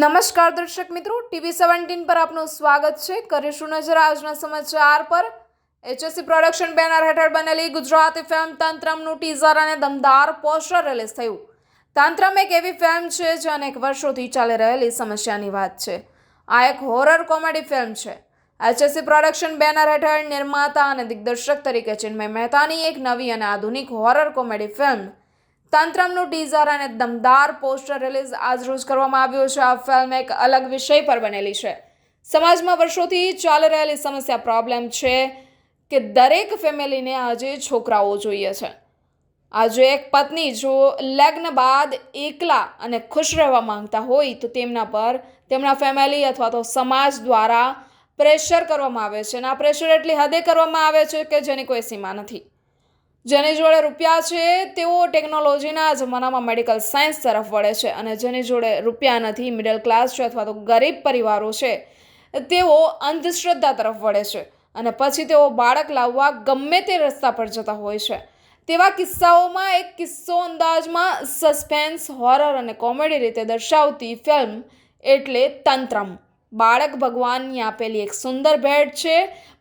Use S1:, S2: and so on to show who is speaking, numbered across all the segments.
S1: નમસ્કાર દર્શક મિત્રો, TV17 પર આપનું સ્વાગત છે। કરીશું નજર આજના સમાચાર પર। HSC પ્રોડક્શન બેનર હેઠળ બનેલી ગુજરાતી ફિલ્મ તંત્રમનું ટીઝર અને દમદાર પોસ્ટર રિલીઝ થયું। તંત્રમ એક એવી ફિલ્મ છે જે અનેક વર્ષોથી ચાલી રહેલી સમસ્યાની વાત છે। આ એક હોરર કોમેડી ફિલ્મ છે। HSC પ્રોડક્શન બેનર હેઠળ નિર્માતા અને દિગ્દર્શક તરીકે ચિન્મય મહેતાની એક નવી અને આધુનિક હોરર કોમેડી ફિલ્મ તંત્રમનું ટીઝર અને દમદાર પોસ્ટર રિલીઝ આજરોજ કરવામાં આવ્યું છે। આ ફિલ્મ એક અલગ વિષય પર બનેલી છે। સમાજમાં વર્ષોથી ચાલી રહેલી સમસ્યા પ્રોબ્લેમ છે કે દરેક ફેમિલીને આજે છોકરાઓ જોઈએ છે। આજે એક પત્ની જો લગ્ન બાદ એકલા અને ખુશ રહેવા માંગતા હોય તો તેમના પર તેમના ફેમિલી અથવા તો સમાજ દ્વારા પ્રેશર કરવામાં આવે છે અને આ પ્રેશર એટલી હદે કરવામાં આવે છે કે જેની કોઈ સીમા નથી। જેની જોડે રૂપિયા છે તેઓ ટેકનોલોજીના જમાનામાં મેડિકલ સાયન્સ તરફ વળે છે અને જેની જોડે રૂપિયા નથી, મિડલ ક્લાસ છે અથવા તો ગરીબ પરિવારો છે, તેઓ અંધશ્રદ્ધા તરફ વળે છે અને પછી તેઓ બાળક લાવવા ગમે તે રસ્તા પર જતા હોય છે। તેવા કિસ્સાઓમાં એક કિસ્સો અંદાજમાં સસ્પેન્સ, હોરર અને કોમેડી રીતે દર્શાવતી ફિલ્મ એટલે તંત્રમ। બાળક ભગવાનની આપેલી એક સુંદર ભેટ છે,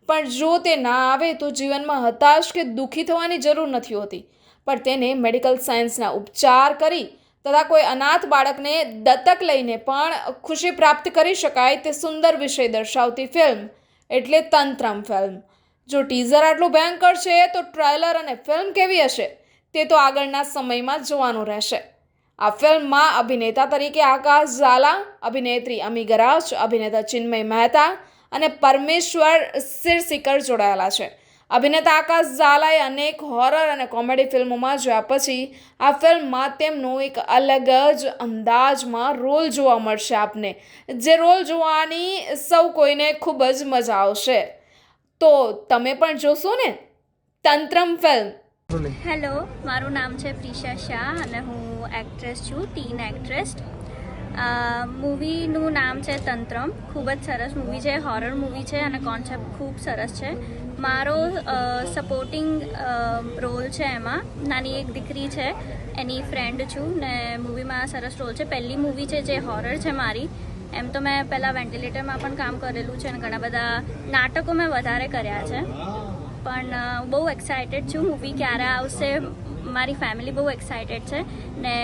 S1: પણ જો તે ના આવે તો જીવનમાં હતાશ કે દુઃખી થવાની જરૂર નથી હોતી, પણ તેને મેડિકલ સાયન્સના ઉપચાર કરી તથા કોઈ અનાથ બાળકને દત્તક લઈને પણ ખુશી પ્રાપ્ત કરી શકાય તે સુંદર વિષય દર્શાવતી ફિલ્મ એટલે તંત્રમ ફિલ્મ। જો ટીઝર આટલું ભયંકર છે તો ટ્રેલર અને ફિલ્મ કેવી હશે તે તો આગળના સમયમાં જોવાનું રહેશે। આ ફિલ્મમાં અભિનેતા તરીકે આકાશ ઝાલા, અભિનેત્રી અમી ગરાજ, અભિનેતા ચિન્મય મહેતા અને પરમેશ્વર સિરસિકર જોડાયેલા છે। અભિનેતા આકાશ ઝાલાએ અનેક હોરર અને કોમેડી ફિલ્મોમાં જોયા પછી આ ફિલ્મમાં તેમનો એક અલગ જ અંદાજમાં રોલ જોવા મળશે આપને, જે રોલ જોવાની સૌ કોઈને ખૂબ જ મજા આવશે। તો તમે પણ જોશો ને તંત્રમ ફિલ્મ?
S2: હેલો, મારું નામ છે પ્રિશા શાહ અને હું એક્ટ્રેસ છું, ટીન એક્ટ્રેસ। મૂવીનું નામ છે તંત્રમ। ખૂબ જ સરસ મૂવી છે, હોરર મૂવી છે અને કોન્સેપ્ટ ખૂબ સરસ છે। મારો સપોર્ટિંગ રોલ છે એમાં, નાની એક દીકરી છે એની ફ્રેન્ડ છું ને મૂવીમાં સરસ રોલ છે। પહેલી મૂવી છે જે હોરર છે મારી। એમ તો મેં પહેલાં વેન્ટિલેટરમાં પણ કામ કરેલું છે અને ઘણા બધા નાટકો મેં વધારે કર્યા છે, પણ બહુ એક્સાઇટેડ છું મૂવી ક્યારે આવશે। મારી ફેમિલી બહુ એક્સાઇટેડ છે ને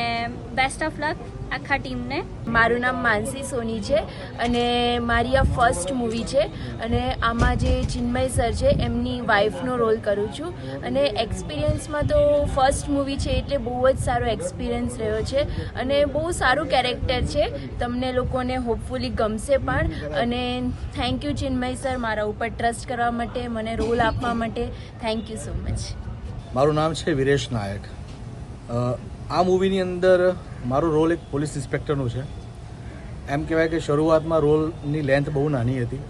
S2: બેસ્ટ ઓફ લક આખા ટીમને।
S3: મારું નામ માનસી સોની છે અને મારી આ ફર્સ્ટ મૂવી છે અને આમાં જે ચિન્મય સર છે એમની વાઈફનો રોલ કરું છું અને એક્સપિરિયન્સમાં તો ફર્સ્ટ મૂવી છે એટલે બહુ જ સારો એક્સપિરિયન્સ રહ્યો છે અને બહુ સારું કેરેક્ટર છે, તમને લોકોને હોપફુલી ગમશે પણ। અને થેન્ક યુ ચિન્મય સર મારા ઉપર ટ્રસ્ટ કરવા માટે, મને રોલ આપવા માટે, થેન્ક યુ સો મચ।
S4: મારું નામ છે વિરેશ નાયક। આ મૂવીની અંદર મારો રોલ એક પોલીસ ઇન્સ્પેક્ટરનું છે। એમ કહેવાય કે શરૂઆતમાં રોલની લેન્થ બહુ નાની હતી,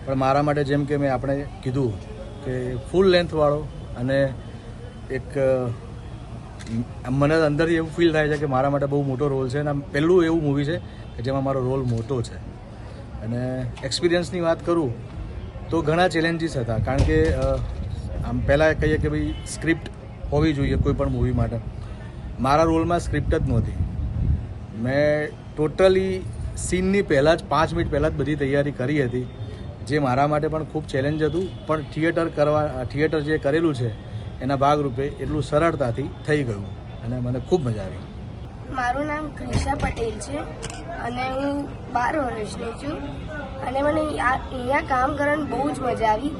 S4: પણ મારા માટે જેમ કે મેં આપણે કીધું કે ફૂલ લેન્થવાળો અને એક મને અંદરથી એવું ફીલ થાય છે કે મારા માટે બહુ મોટો રોલ છે અને આમ પહેલું એવું મૂવી છે કે જેમાં મારો રોલ મોટો છે। અને એક્સપિરિયન્સની વાત કરું તો ઘણા ચેલેન્જીસ હતા, કારણ કે આમ પહેલાં કહીએ કે ભાઈ સ્ક્રિપ્ટ હોવી જોઈએ કોઈ પણ મૂવી માટે। મારા રોલમાં સ્ક્રિપ્ટ જ નહોતી। મેં ટોટલી સીનની પહેલાં જ 5 મિનિટ પહેલાં જ બધી તૈયારી કરી હતી, જે મારા માટે પણ ખૂબ ચેલેન્જ હતું, પણ થિયેટર જે કરેલું છે એના ભાગરૂપે એટલું સરળતાથી થઈ ગયું અને મને ખૂબ મજા આવી।
S5: મારું નામ ક્રિશા પટેલ છે અને હું 12 વર્ષની છું અને મને અહીંયા કામ કરવાની બહુ જ મજા આવી।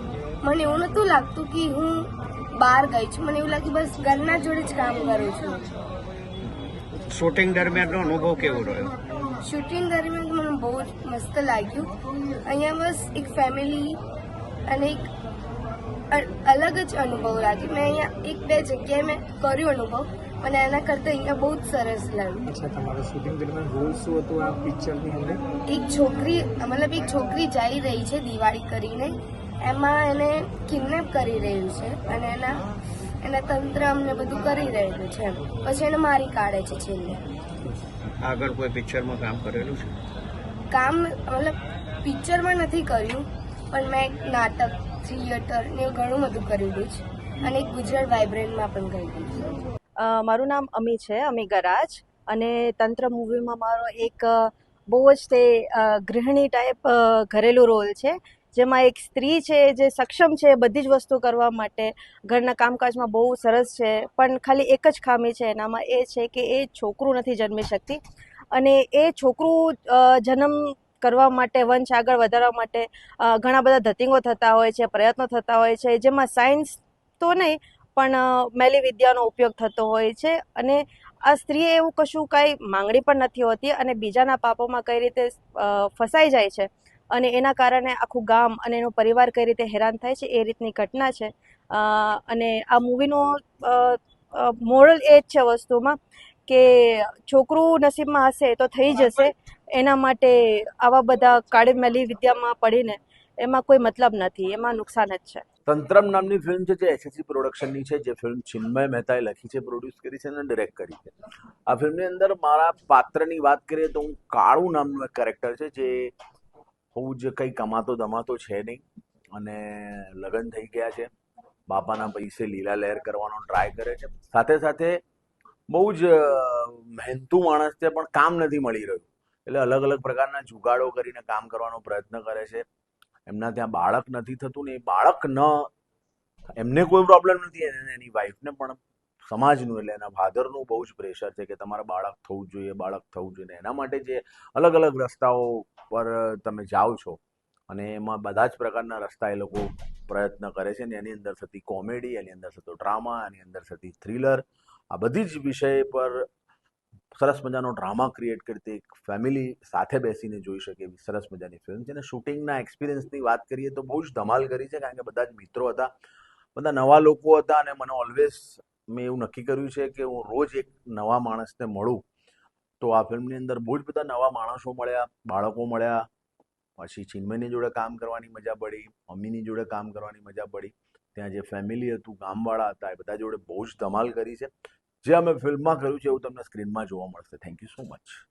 S5: મને એવું નહોતું લાગતું કે હું બહાર ગઈ છું, મને એવું લાગ્યું બસ ઘરના જોડે જ કામ કરું છું।
S6: શૂટિંગ દરમિયાનનો અનુભવ કેવો રહ્યો?
S5: શૂટિંગ દરમિયાન મને બહુ જ મસ્ત લાગ્યું। અહીંયા બસ એક ફેમિલી અને એક અલગ જ અનુભવ લાગ્યો। મેં અહીંયા 1-2 જગ્યાએ મેં કર્યો અનુભવ, મને એના કરતાં અહીંયા બહુ જ સરસ લાગ્યું।
S6: અચ્છા, તમારું શૂટિંગ દરમિયાન રોલ શું હતું આ પિક્ચરની અંદર?
S5: એક છોકરી જઈ રહી છે દિવાળી કરીને, એમાં એને કિડનેપ કરી રહ્યું છે અને એના તંત્ર અમને બધું કરી રહેલું છે, પછી એને મારી કાઢે છે છેલ્લે।
S6: આગળ કોઈ પિક્ચરમાં કામ કરેલું છે?
S5: કામ પિક્ચરમાં નથી કર્યું, પણ મેં નાટક, થિયેટર ને એવું ઘણું બધું કરેલું છે અને એક ગુજરાત વાઇબ્રન્ટમાં પણ કરેલું છે।
S7: મારું નામ અમી છે, અમી ગરાજ, અને તંત્ર મૂવીમાં મારો એક બહુ જ તે ગૃહિણી ટાઈપ ઘરેલું રોલ છે, જેમાં એક સ્ત્રી છે જે સક્ષમ છે બધી જ વસ્તુ કરવા માટે, ઘરના કામકાજમાં બહુ સરસ છે, પણ ખાલી એક જ ખામી છે એનામાં, એ છે કે એ છોકરું નથી જન્મી શકતી. અને એ છોકરું જન્મ કરવા માટે, વંશ આગળ વધારવા માટે ઘણા બધા ધતિંગો થતા હોય છે, પ્રયત્નો થતા હોય છે, જેમાં સાયન્સ તો નહીં પણ મેલી વિદ્યાનો ઉપયોગ થતો હોય છે. અને આ સ્ત્રીએ એવું કશું કાંઈ માંગણી પણ નથી હોતી અને બીજાના પાપોમાં કઈ રીતે ફસાઈ જાય છે અને એના કારણે આખું ગામ અને એનો પરિવાર કઈ રીતે હેરાન થાય છે, એ રીતની ઘટના છે. અને આ મૂવીનો મોરલ એ જ છે વસ્તુમાં કે છોકરું નસીબમાં હશે તો થઈ જશે, એના માટે આવા બધા કાળી મેલી વિદ્યામાં પડીને એમાં કોઈ મતલબ નથી, એમાં નુકસાન જ છે.
S8: તંત્રમ નામની ફિલ્મ છે જે એસએસસી પ્રોડક્શનની છે, જે ફિલ્મ ચિન્મય મહેતાએ લખી છે, પ્રોડ્યુસ કરી છે અને ડિરેક્ટ કરી છે. આ ફિલ્મની અંદર મારા પાત્રની વાત કરીએ તો હું કાળુ નામનું એક કેરેક્ટર છે, જે બહુ જ કંઈ કમાતો દમાતો છે નહીં અને લગ્ન થઈ ગયા છે, બાપાના પૈસે લીલા લહેર કરવાનો ટ્રાય કરે છે, સાથે સાથે બહુ જ મહેનતુ માણસ છે પણ કામ નથી મળી રહ્યું, એટલે અલગ અલગ પ્રકારના જુગાડો કરીને કામ કરવાનો પ્રયત્ન કરે છે. એમના ત્યાં બાળક નથી થતું ને એ બાળક એમને કોઈ પ્રોબ્લેમ નથી, એની વાઈફને પણ સમાજનું એટલે એના ફાધરનું બહુ જ પ્રેશર છે કે તમારે બાળક થવું જોઈએ, બાળક થવું જોઈએ. એના માટે જે અલગ અલગ રસ્તાઓ પર તમે જાઓ છો અને એમાં બધા જ પ્રકારના રસ્તા એ લોકો પ્રયત્ન કરે છે ને એની અંદર થતી કોમેડી, એની અંદર થતો ડ્રામા, એની અંદર થતી થ્રિલર, આ બધી જ વિષય પર સરસ મજાનો ડ્રામા ક્રિએટ કરતી એક ફેમિલી સાથે બેસીને જોઈ શકે એવી સરસ મજાની ફિલ્મ છે. અને શૂટિંગના એક્સપિરિયન્સની વાત કરીએ તો બહુ જ ધમાલ કરી છે, કારણ કે બધા જ મિત્રો હતા, બધા નવા લોકો હતા અને મને ઓલવેઝ મેં એવું નક્કી કર્યું છે કે હું રોજ એક નવા માણસને મળું. તો આ ફિલ્મની અંદર બહુ જ બધા નવા માણસો મળ્યા, બાળકો મળ્યા, પછી ચિન્મયની જોડે કામ કરવાની મજા પડી, મમ્મીની જોડે કામ કરવાની મજા પડી, ત્યાં જે ફેમિલી હતું, ગામવાળા હતા, એ બધા જોડે બહુ જ ધમાલ કરી છે. જે અમે ફિલ્મમાં કર્યું છે એવું તમને સ્ક્રીનમાં જોવા મળશે. Thank you so much.